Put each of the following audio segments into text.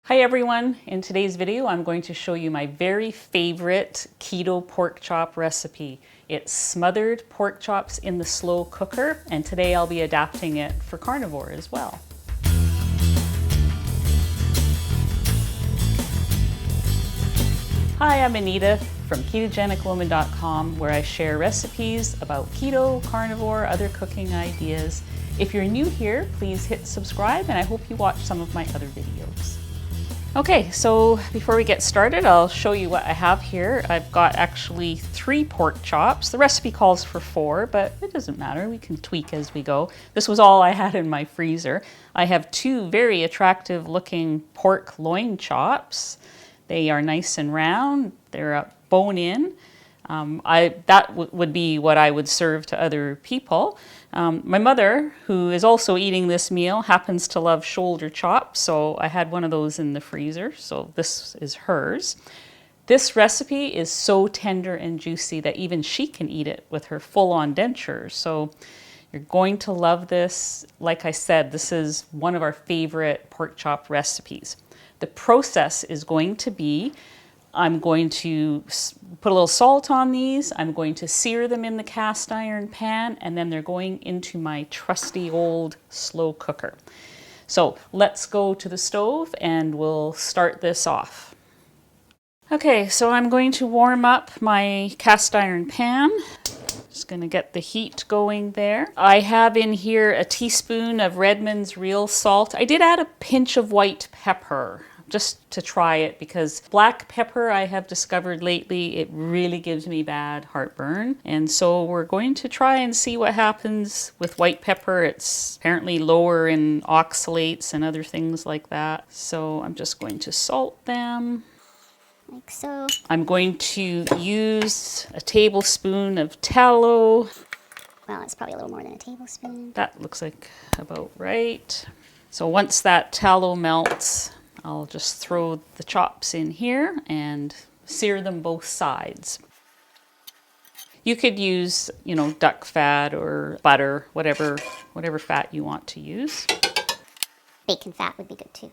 Hi everyone, in today's video I'm going to show you my very favorite keto pork chop recipe. It's smothered pork chops in the slow cooker, and today I'll be adapting it for carnivore as well. Hi, I'm Anita from KetogenicWoman.com, where I share recipes about keto, carnivore, other cooking ideas. If you're new here, please hit subscribe, and I hope you watch some of my other videos. Okay, so before we get started, I'll show you what I have here. I've got actually 3 pork chops. The recipe calls for 4, but it doesn't matter. We can tweak as we go. This was all I had in my freezer. I have 2 very attractive looking pork loin chops. They are nice and round. They're bone in. That would be what I would serve to other people. My mother, who is also eating this meal, happens to love shoulder chops, so I had one of those in the freezer, so this is hers. This recipe is so tender and juicy that even she can eat it with her full-on dentures, so you're going to love this. Like I said, this is one of our favorite pork chop recipes. The process is going to be, I'm going to put a little salt on these, I'm going to sear them in the cast iron pan, and then they're going into my trusty old slow cooker. So let's go to the stove and we'll start this off. Okay, so I'm going to warm up my cast iron pan. Just going to get the heat going there. I have in here a teaspoon of Redmond's real salt. I did add a pinch of white pepper, just to try it, because black pepper, I have discovered lately, it really gives me bad heartburn. And so we're going to try and see what happens with white pepper. It's apparently lower in oxalates and other things like that. So I'm just going to salt them. Like so. I'm going to use a tablespoon of tallow. Well, it's probably a little more than a tablespoon. That looks like about right. So once that tallow melts, I'll just throw the chops in here and sear them both sides. You could use, duck fat or butter, whatever fat you want to use. Bacon fat would be good too.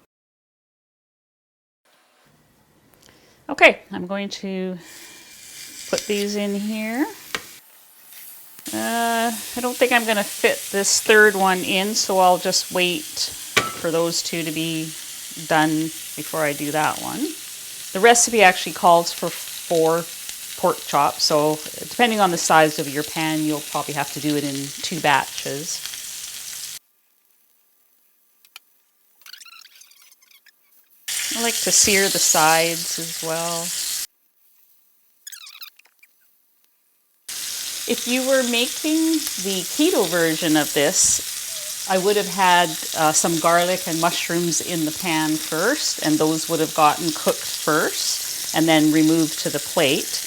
Okay, I'm going to put these in here. I don't think I'm going to fit this third one in, so I'll just wait for those 2 to be done before I do that one. The recipe actually calls for 4 pork chops, so depending on the size of your pan, you'll probably have to do it in 2 batches. I like to sear the sides as well. If you were making the keto version of this, I would have had some garlic and mushrooms in the pan first, and those would have gotten cooked first and then removed to the plate.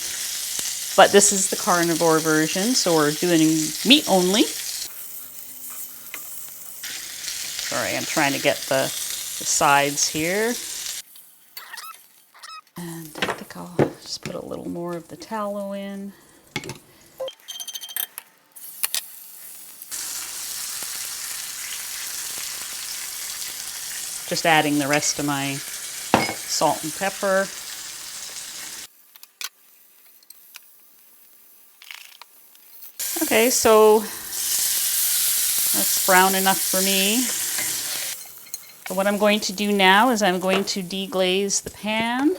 But this is the carnivore version, so we're doing meat only. Sorry, I'm trying to get the sides here. And I think I'll just put a little more of the tallow in. Just adding the rest of my salt and pepper. Okay, so that's brown enough for me. So what I'm going to do now is I'm going to deglaze the pan.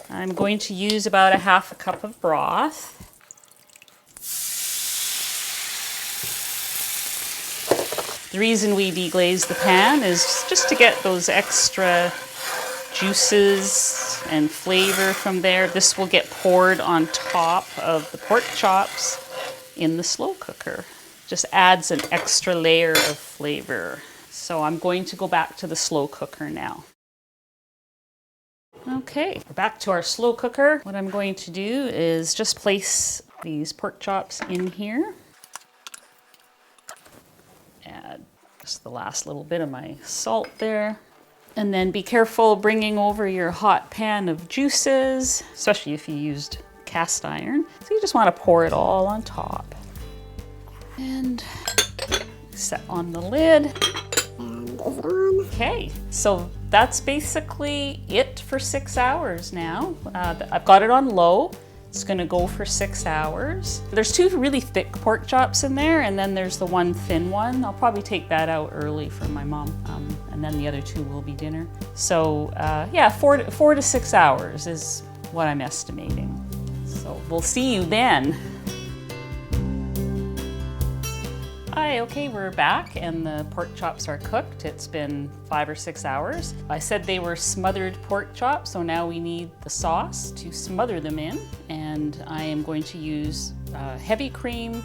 I'm going to use about 1/2 cup of broth. The reason we deglaze the pan is just to get those extra juices and flavor from there. This will get poured on top of the pork chops in the slow cooker. Just adds an extra layer of flavor. So I'm going to go back to the slow cooker now. Okay, we're back to our slow cooker. What I'm going to do is just place these pork chops in here. Add just the last little bit of my salt there. And then be careful bringing over your hot pan of juices, especially if you used cast iron. So you just want to pour it all on top. And set on the lid. And is it on? Okay, so that's basically it for 6 hours now. I've got it on low. It's gonna go for 6 hours. There's 2 really thick pork chops in there, and then there's the one thin one. I'll probably take that out early for my mom, and then the other 2 will be dinner. So yeah, 4 to 6 hours is what I'm estimating. So we'll see you then. Hi, okay, we're back and the pork chops are cooked. It's been 5 or 6 hours. I said they were smothered pork chops, so now we need the sauce to smother them in. And I am going to use heavy cream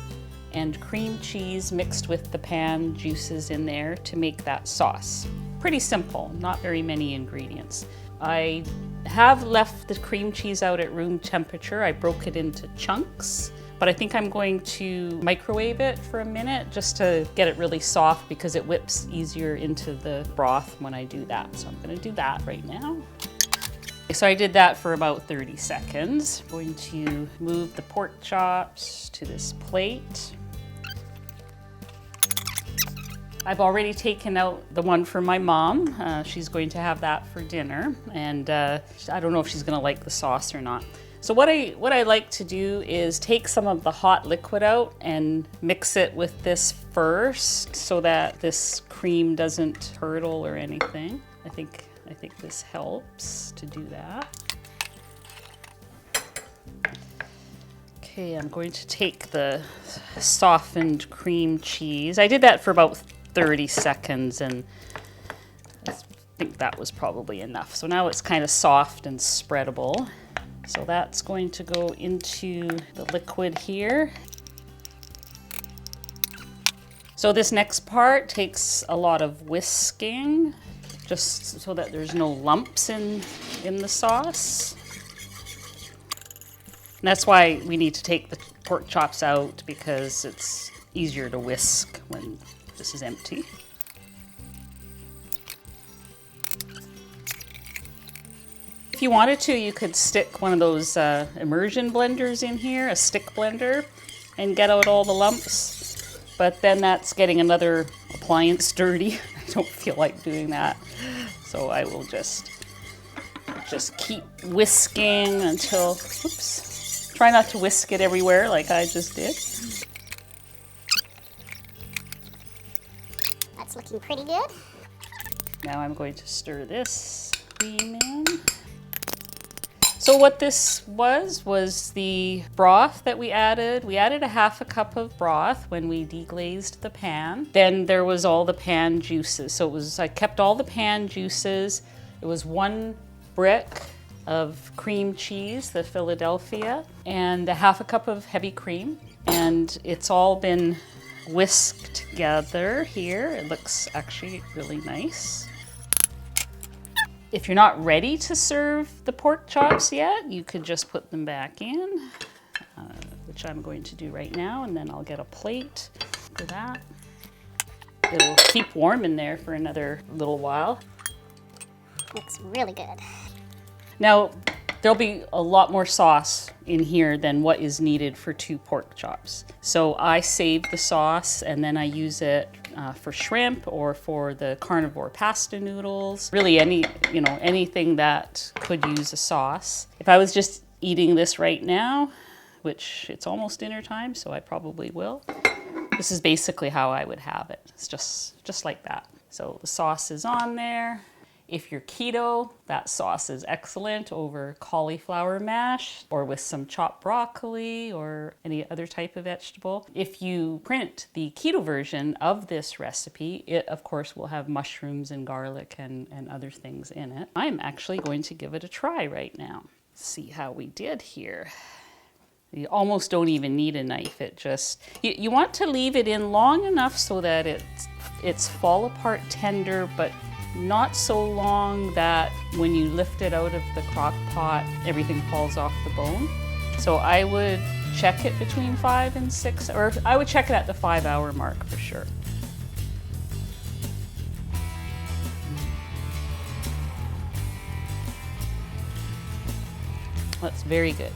and cream cheese mixed with the pan juices in there to make that sauce. Pretty simple, not very many ingredients. I have left the cream cheese out at room temperature. I broke it into chunks. But I think I'm going to microwave it for a minute just to get it really soft because it whips easier into the broth when I do that. So I'm going to do that right now. So I did that for about 30 seconds. I'm going to move the pork chops to this plate. I've already taken out the one for my mom. She's going to have that for dinner. And I don't know if she's going to like the sauce or not. So what I like to do is take some of the hot liquid out and mix it with this first so that this cream doesn't curdle or anything. I think this helps to do that. Okay, I'm going to take the softened cream cheese. I did that for about 30 seconds and I think that was probably enough. So now it's kind of soft and spreadable. So that's going to go into the liquid here. So this next part takes a lot of whisking, just so that there's no lumps in the sauce. And that's why we need to take the pork chops out, because it's easier to whisk when this is empty. If you wanted to, you could stick one of those immersion blenders in here, a stick blender, and get out all the lumps. But then that's getting another appliance dirty. I don't feel like doing that. So I will just keep whisking until, oops, try not to whisk it everywhere like I just did. That's looking pretty good. Now I'm going to stir this cream in. So what this was the broth that we added. We added a half a cup of broth when we deglazed the pan. Then there was all the pan juices. So I kept all the pan juices. It was 1 brick of cream cheese, the Philadelphia, and a half a cup of heavy cream. And it's all been whisked together here. It looks actually really nice. If you're not ready to serve the pork chops yet, you could just put them back in, which I'm going to do right now, and then I'll get a plate for that. It'll keep warm in there for another little while. Looks really good. Now, there'll be a lot more sauce in here than what is needed for 2 pork chops. So I save the sauce and then I use it for shrimp or for the carnivore pasta noodles. Really anything that could use a sauce. If I was just eating this right now, which it's almost dinner time, so I probably will, this is basically how I would have it. It's just like that. So the sauce is on there. If you're keto, that sauce is excellent over cauliflower mash or with some chopped broccoli or any other type of vegetable. If you print the keto version of this recipe, it of course will have mushrooms and garlic and other things in it. I'm actually going to give it a try right now. See how we did here. You almost don't even need a knife. You want to leave it in long enough so that it's fall apart tender, but not so long that when you lift it out of the crock pot, everything falls off the bone. So I would check it between 5 and 6, or I would check it at the 5-hour mark for sure. That's very good.